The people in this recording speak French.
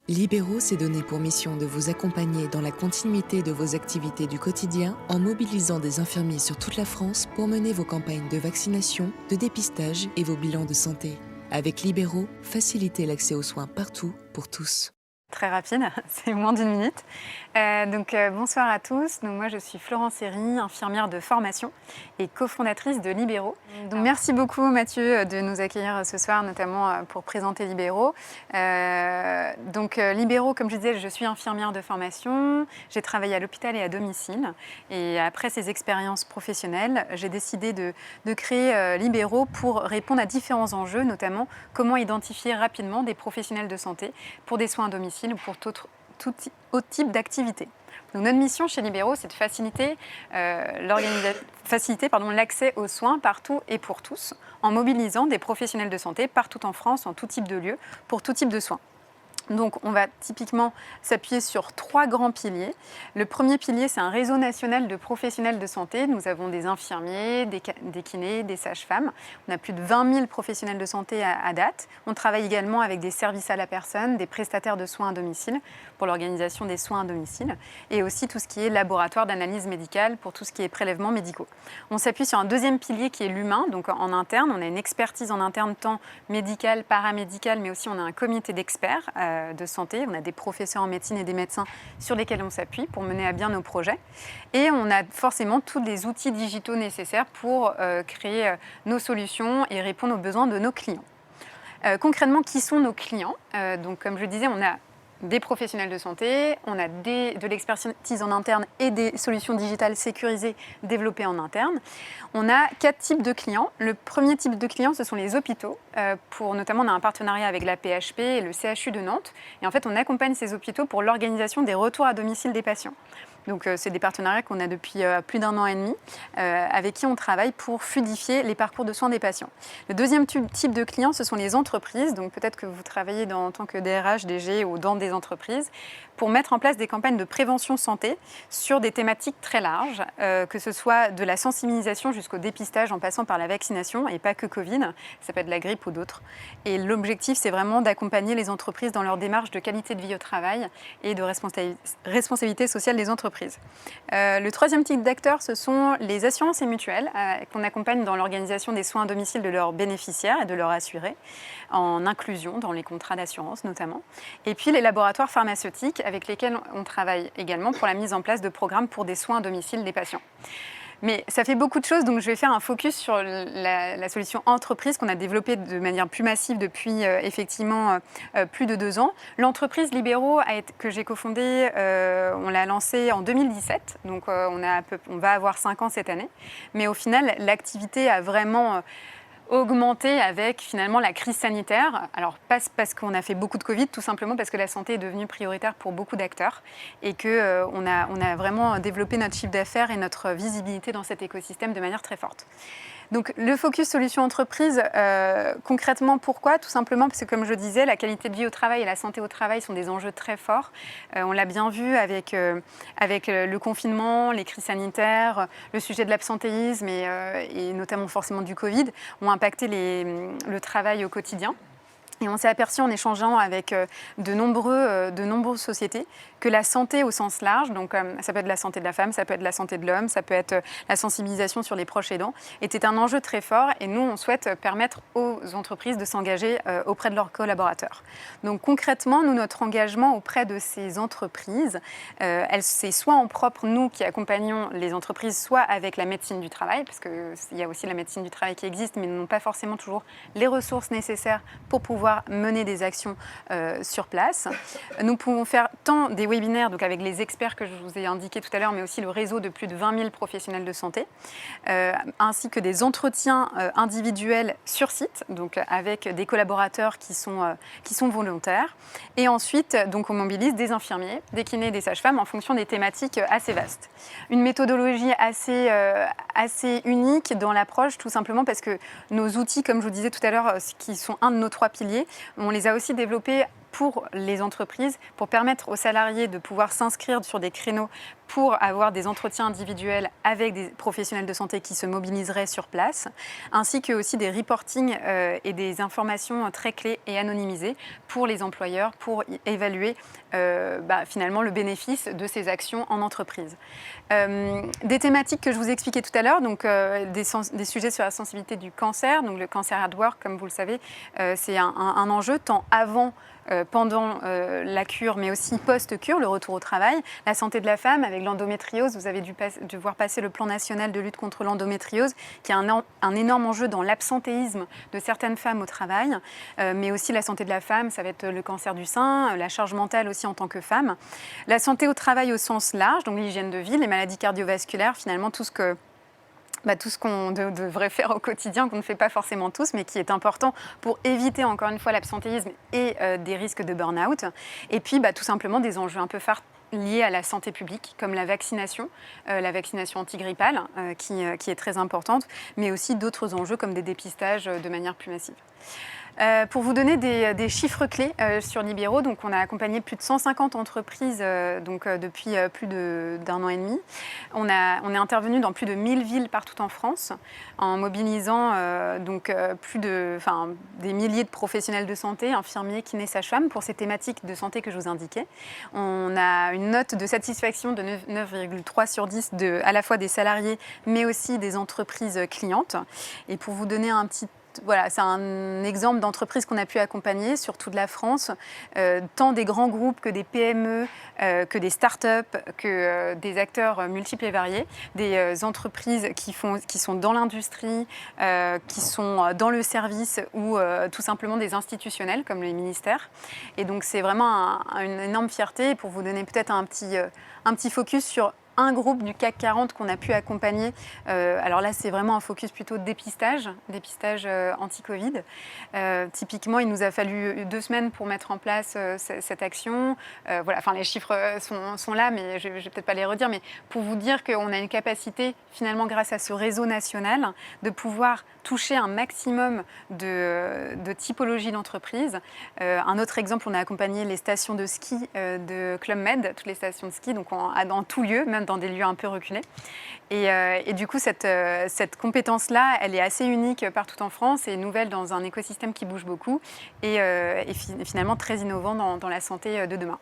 Libéraux s'est donné pour mission de vous accompagner dans la continuité de vos activités du quotidien en mobilisant des infirmiers sur toute la France pour mener vos campagnes de vaccination, de dépistage et vos bilans de santé. Avec Libéraux, facilitez l'accès aux soins partout, pour tous. Très rapide, c'est moins d'1 minute. Bonsoir à tous. Donc, moi, je suis Florence Herry, infirmière de formation et cofondatrice de Libéraux. Donc, merci beaucoup Mathieu de nous accueillir ce soir, notamment pour présenter Libéraux. Libéraux, comme je disais, je suis infirmière de formation. J'ai travaillé à l'hôpital et à domicile. Et après ces expériences professionnelles, j'ai décidé de créer Libéraux pour répondre à différents enjeux, notamment comment identifier rapidement des professionnels de santé pour des soins à domicile ou pour tout autre type d'activité. Donc, notre mission chez Libéraux, c'est de faciliter l'accès aux soins partout et pour tous, en mobilisant des professionnels de santé partout en France, en tout type de lieu, pour tout type de soins. Donc, on va typiquement s'appuyer sur 3 grands piliers. Le premier pilier, c'est un réseau national de professionnels de santé. Nous avons des infirmiers, des kinés, des sages-femmes. On a plus de 20 000 professionnels de santé à date. On travaille également avec des services à la personne, des prestataires de soins à domicile pour l'organisation des soins à domicile et aussi tout ce qui est laboratoire d'analyse médicale pour tout ce qui est prélèvements médicaux. On s'appuie sur un deuxième pilier qui est l'humain. Donc, en interne, on a une expertise en interne tant médicale, paramédicale, mais aussi on a un comité d'experts de santé. On a des professeurs en médecine et des médecins sur lesquels on s'appuie pour mener à bien nos projets. Et on a forcément tous les outils digitaux nécessaires pour créer nos solutions et répondre aux besoins de nos clients. Concrètement, qui sont nos clients ? Donc, comme je disais, on a des professionnels de santé, on a de l'expertise en interne et des solutions digitales sécurisées développées en interne. On a 4 types de clients. Le premier type de clients, ce sont les hôpitaux. Notamment, on a un partenariat avec la PHP et le CHU de Nantes. Et en fait, on accompagne ces hôpitaux pour l'organisation des retours à domicile des patients. Donc, c'est des partenariats qu'on a depuis plus d'1 an et demi, avec qui on travaille pour fluidifier les parcours de soins des patients. Le deuxième type de clients, ce sont les entreprises. Donc, peut-être que vous travaillez en tant que DRH, DG ou dans des entreprises, pour mettre en place des campagnes de prévention santé sur des thématiques très larges, que ce soit de la sensibilisation jusqu'au dépistage en passant par la vaccination et pas que Covid, ça peut être la grippe ou d'autres. Et l'objectif, c'est vraiment d'accompagner les entreprises dans leur démarche de qualité de vie au travail et de responsabilité sociale des entreprises. Le troisième type d'acteurs, ce sont les assurances et mutuelles qu'on accompagne dans l'organisation des soins à domicile de leurs bénéficiaires et de leurs assurés, en inclusion dans les contrats d'assurance notamment. Et puis les laboratoires pharmaceutiques avec lesquels on travaille également pour la mise en place de programmes pour des soins à domicile des patients. Mais ça fait beaucoup de choses, donc je vais faire un focus sur la solution entreprise qu'on a développée de manière plus massive depuis plus de 2 ans. L'entreprise Libéraux que j'ai cofondée, on l'a lancée en 2017, donc on va avoir 5 ans cette année. Mais au final, l'activité a vraiment augmenté avec finalement la crise sanitaire. Alors pas parce qu'on a fait beaucoup de Covid, tout simplement parce que la santé est devenue prioritaire pour beaucoup d'acteurs et qu'on a vraiment développé notre chiffre d'affaires et notre visibilité dans cet écosystème de manière très forte. Donc le focus solution entreprise, concrètement pourquoi ? Tout simplement parce que comme je disais, la qualité de vie au travail et la santé au travail sont des enjeux très forts. On l'a bien vu avec le confinement, les crises sanitaires, le sujet de l'absentéisme et notamment forcément du Covid ont impacté le travail au quotidien. Et on s'est aperçu en échangeant avec de nombreuses sociétés que la santé au sens large, donc ça peut être la santé de la femme, ça peut être la santé de l'homme, ça peut être la sensibilisation sur les proches aidants, était un enjeu très fort et nous, on souhaite permettre aux entreprises de s'engager auprès de leurs collaborateurs. Donc concrètement, nous, notre engagement auprès de ces entreprises, c'est soit en propre, nous qui accompagnons les entreprises, soit avec la médecine du travail, parce qu'il y a aussi la médecine du travail qui existe, mais n'ont pas forcément toujours les ressources nécessaires pour pouvoir mener des actions sur place. Nous pouvons faire tant des webinaires, donc avec les experts que je vous ai indiqués tout à l'heure, mais aussi le réseau de plus de 20 000 professionnels de santé, ainsi que des entretiens individuels sur site, donc avec des collaborateurs qui sont volontaires. Et ensuite, donc, on mobilise des infirmiers, des kinés, des sages-femmes en fonction des thématiques assez vastes. Une méthodologie assez unique dans l'approche, tout simplement parce que nos outils, comme je vous disais tout à l'heure, qui sont un de nos 3 piliers, on les a aussi développés pour les entreprises, pour permettre aux salariés de pouvoir s'inscrire sur des créneaux pour avoir des entretiens individuels avec des professionnels de santé qui se mobiliseraient sur place, ainsi que aussi des reportings et des informations très clés et anonymisées pour les employeurs pour évaluer finalement le bénéfice de ces actions en entreprise. Des thématiques que je vous expliquais tout à l'heure, donc des sujets sur la sensibilité du cancer, donc le cancer at work, comme vous le savez, c'est un enjeu tant avant pendant la cure, mais aussi post-cure, le retour au travail. La santé de la femme avec l'endométriose, vous avez dû voir passer le plan national de lutte contre l'endométriose, qui est un énorme enjeu dans l'absentéisme de certaines femmes au travail, mais aussi la santé de la femme, ça va être le cancer du sein, la charge mentale aussi en tant que femme. La santé au travail au sens large, donc l'hygiène de vie, les maladies cardiovasculaires, finalement tout ce qu'on devrait faire au quotidien, qu'on ne fait pas forcément tous, mais qui est important pour éviter encore une fois l'absentéisme et des risques de burn-out. Et puis tout simplement des enjeux un peu phares liés à la santé publique, comme la vaccination antigrippale, qui est très importante, mais aussi d'autres enjeux comme des dépistages de manière plus massive. Pour vous donner des chiffres clés sur Libero, donc on a accompagné plus de 150 entreprises depuis plus d'un an et demi. On est intervenu dans plus de 1000 villes partout en France en mobilisant des milliers de professionnels de santé, infirmiers, kinés, sages-femmes pour ces thématiques de santé que je vous indiquais. On a une note de satisfaction de 9,3 sur 10 à la fois des salariés mais aussi des entreprises clientes. Et pour vous donner c'est un exemple d'entreprise qu'on a pu accompagner sur toute la France, tant des grands groupes que des PME, que des start-up, que des acteurs multiples et variés, des entreprises qui sont dans l'industrie, qui sont dans le service ou tout simplement des institutionnels comme les ministères. Et donc c'est vraiment une énorme fierté. Et pour vous donner peut-être un petit focus sur un groupe du CAC 40 qu'on a pu accompagner. Alors là, c'est vraiment un focus plutôt dépistage anti-Covid. Typiquement, il nous a fallu 2 semaines pour mettre en place cette action. Les chiffres sont là, mais je ne vais peut-être pas les redire, mais pour vous dire qu'on a une capacité, finalement, grâce à ce réseau national, de pouvoir toucher un maximum de typologies d'entreprises. Un autre exemple, on a accompagné les stations de ski de Club Med, toutes les stations de ski, donc dans tout lieu, même dans des lieux un peu reculés. Et du coup, cette compétence-là, elle est assez unique partout en France et nouvelle dans un écosystème qui bouge beaucoup et finalement très innovant dans la santé de demain.